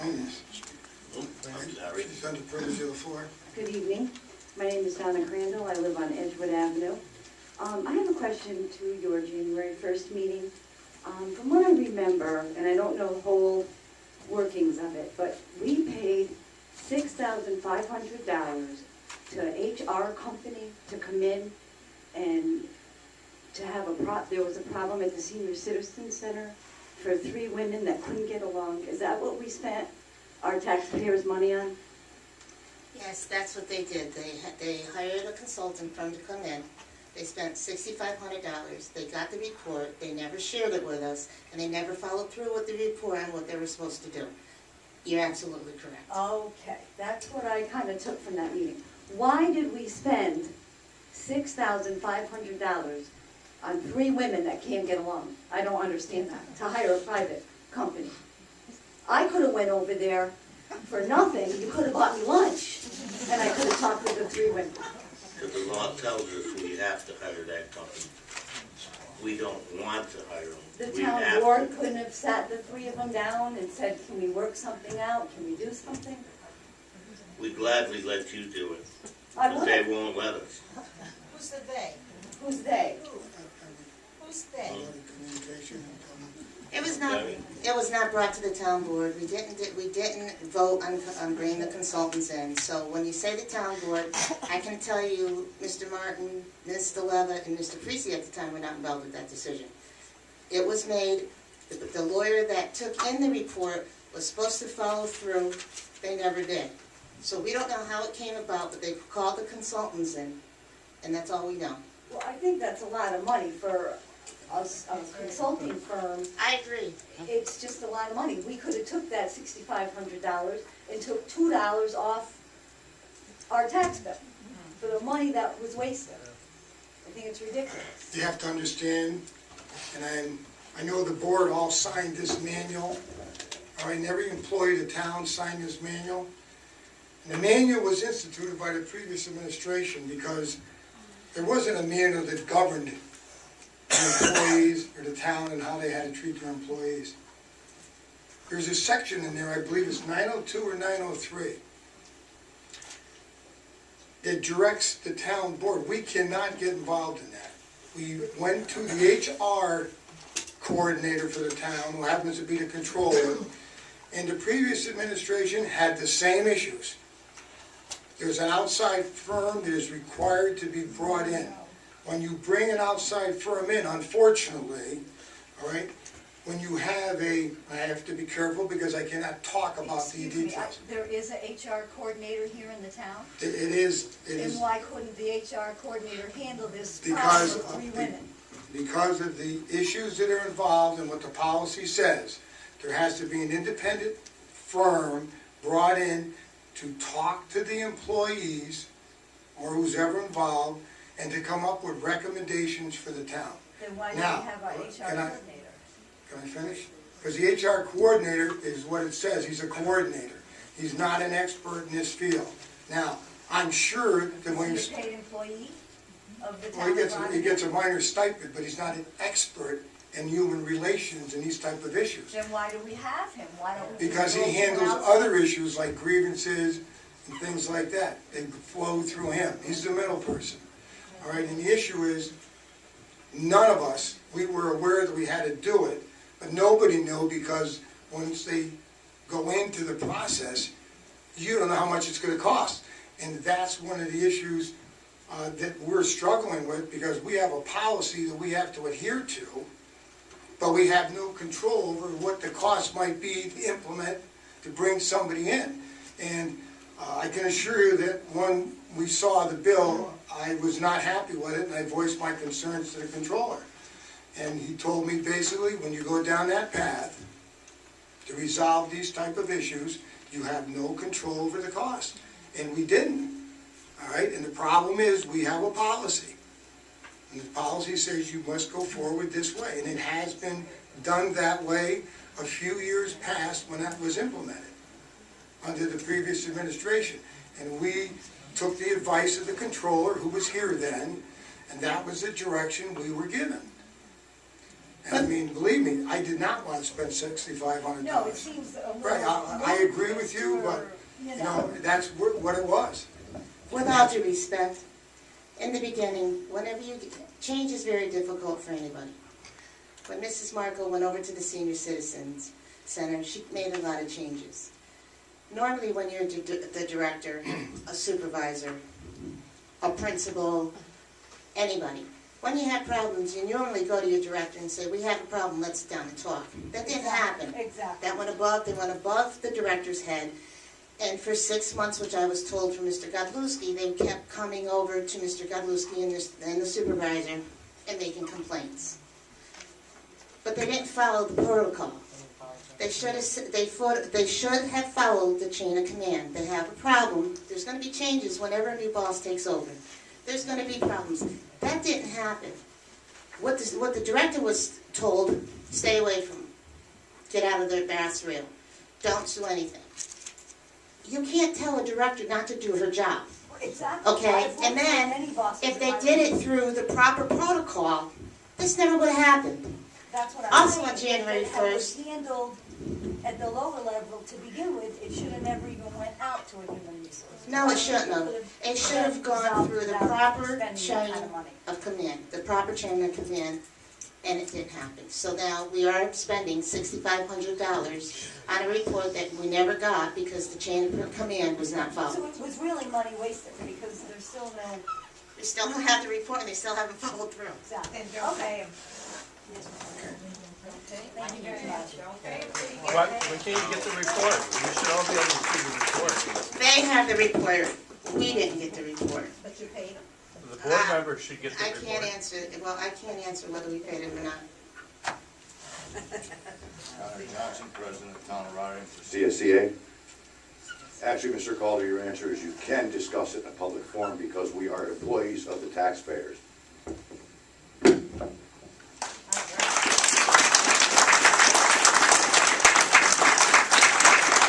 Yes. She's under privilege of the floor. Good evening. My name is Donna Crandall. I live on Edgewood Avenue. I have a question to your January 1st meeting. From what I remember, and I don't know the whole workings of it, but we paid $6,500 to an HR company to come in and to have there was a problem at the Senior Citizen Center for 3 women that couldn't get along. Is that what we spent our taxpayers' money on? Yes, that's what they did. They hired a consultant firm to come in. They spent $6,500. They got the report. They never shared it with us, and they never followed through with the report on what they were supposed to do. You're absolutely correct. Okay, that's what I kind of took from that meeting. Why did we spend $6,500 on 3 women that can't get along? I don't understand that, to hire a private company. I could have went over there for nothing. You could have bought me lunch, and I could have talked with the 3 women. Because the law tells us we have to hire that company. We don't want to hire them. The We town have board to. couldn't have sat the 3 of them down and said, can we work something out? Can we do something? We gladly let you do it, I but would. they won't let us. Who's the they? Who's they? Who's they? Communication. It was not brought to the town board. We didn't vote on bringing the consultants in. So when you say the town board, I can tell you, Mr. Martin, Ms. DeLeva, and Mr. Creasy at the time were not involved with that decision. It was made. The lawyer that took in the report was supposed to follow through. They never did. So we don't know how it came about, but they called the consultants in, and that's all we know. Well, I think that's a lot of money for a consulting firm. I agree. It's just a lot of money. We could have took that $6,500 and took $2 off our tax bill for the money that was wasted. I think it's ridiculous. You have to understand, and I know the board all signed this manual, all right, and every employee of the town signed this manual. And the manual was instituted by the previous administration because there wasn't a manual that governed the employees or the town and how they had to treat their employees. There's a section in there, I believe it's 902 or 903, that directs the town board. We cannot get involved in that. We went to the HR coordinator for the town, who happens to be the controller, and the previous administration had the same issues. There's an outside firm that is required to be brought in. When you bring an outside firm in, unfortunately, all right, when you have I have to be careful because I cannot talk about the details. There is a HR coordinator here in the town? It is. And why couldn't the HR coordinator handle this Because problem with 3 women? Because of the issues that are involved and what the policy says, there has to be an independent firm brought in to talk to the employees or who's ever involved and to come up with recommendations for the town. Then why do we Now, have our HR coordinator? Can I finish? Because the HR coordinator is what it says, he's a coordinator. He's not an expert in this field. Now, I'm sure that when Is he a paid employee of the town? he gets a minor stipend, but he's not an expert in human relations and these type of issues. Then why do we have him? Why don't we? Because he go to an handles outside- other issues like grievances and things like that. They flow through him. He's the middle person. All right, and the issue is, none of us, we were aware that we had to do it, but nobody knew because once they go into the process, you don't know how much it's going to cost. And that's one of the issues that we're struggling with because we have a policy that we have to adhere to, but we have no control over what the cost might be to implement, to bring somebody in. And I can assure you that when we saw the bill, I was not happy with it, and I voiced my concerns to the controller. And he told me basically, when you go down that path to resolve these type of issues, you have no control over the cost. And we didn't. All right, and the problem is we have a policy. And the policy says you must go forward this way. And it has been done that way a few years past when that was implemented under the previous administration. And we took the advice of the controller, who was here then, and that was the direction we were given. And I mean, believe me, I did not want to spend $6,500. No, it seems a little. Right, I agree with you, but, you know, that's what it was. With all due respect, in the beginning, change is very difficult for anybody. When Mrs. Markle went over to the Senior Citizens Center, she made a lot of changes. Normally, when you're the director, a supervisor, a principal, anybody, when you have problems, you normally go to your director and say, we have a problem, let's sit down and talk. That didn't happen. Exactly. They went above the director's head. And for 6 months, which I was told from Mr. Godlewski, they kept coming over to Mr. Godlewski and the supervisor and making complaints. But they didn't follow the protocol. They should have followed the chain of command. They have a problem. There's going to be changes whenever a new boss takes over. There's going to be problems. That didn't happen. What the director was told, stay away from them. Get out of their bass rail. Don't do anything. You can't tell a director not to do her job. Exactly. Okay? And then, if they did it through the proper protocol, this never would have happened. That's what I'm Also saying. on January If it was 1st. handled at the lower level to begin with, it should have never even went out to a human resource. No, it shouldn't have. It should have gone through the proper Spending chain that kind of money. of command, the proper chain of command, and it didn't happen. So now we are spending $6,500 on a report that we never got because the chain of command was not So followed. it was really money wasted because there's still no. We still don't have the report and they still haven't followed through. Exactly. Okay. Thank you very much. Why can't you get the report? You should all be able to see the report. They have the report. We didn't get the report. But you paid them? The board members should get the I report. can't answer, I can't answer whether we paid him or not. Connor Johnson, President of Town of Rotterdam. CSCA. Actually, Mr. Calder, your answer is you can discuss it in a public forum because we are employees of the taxpayers.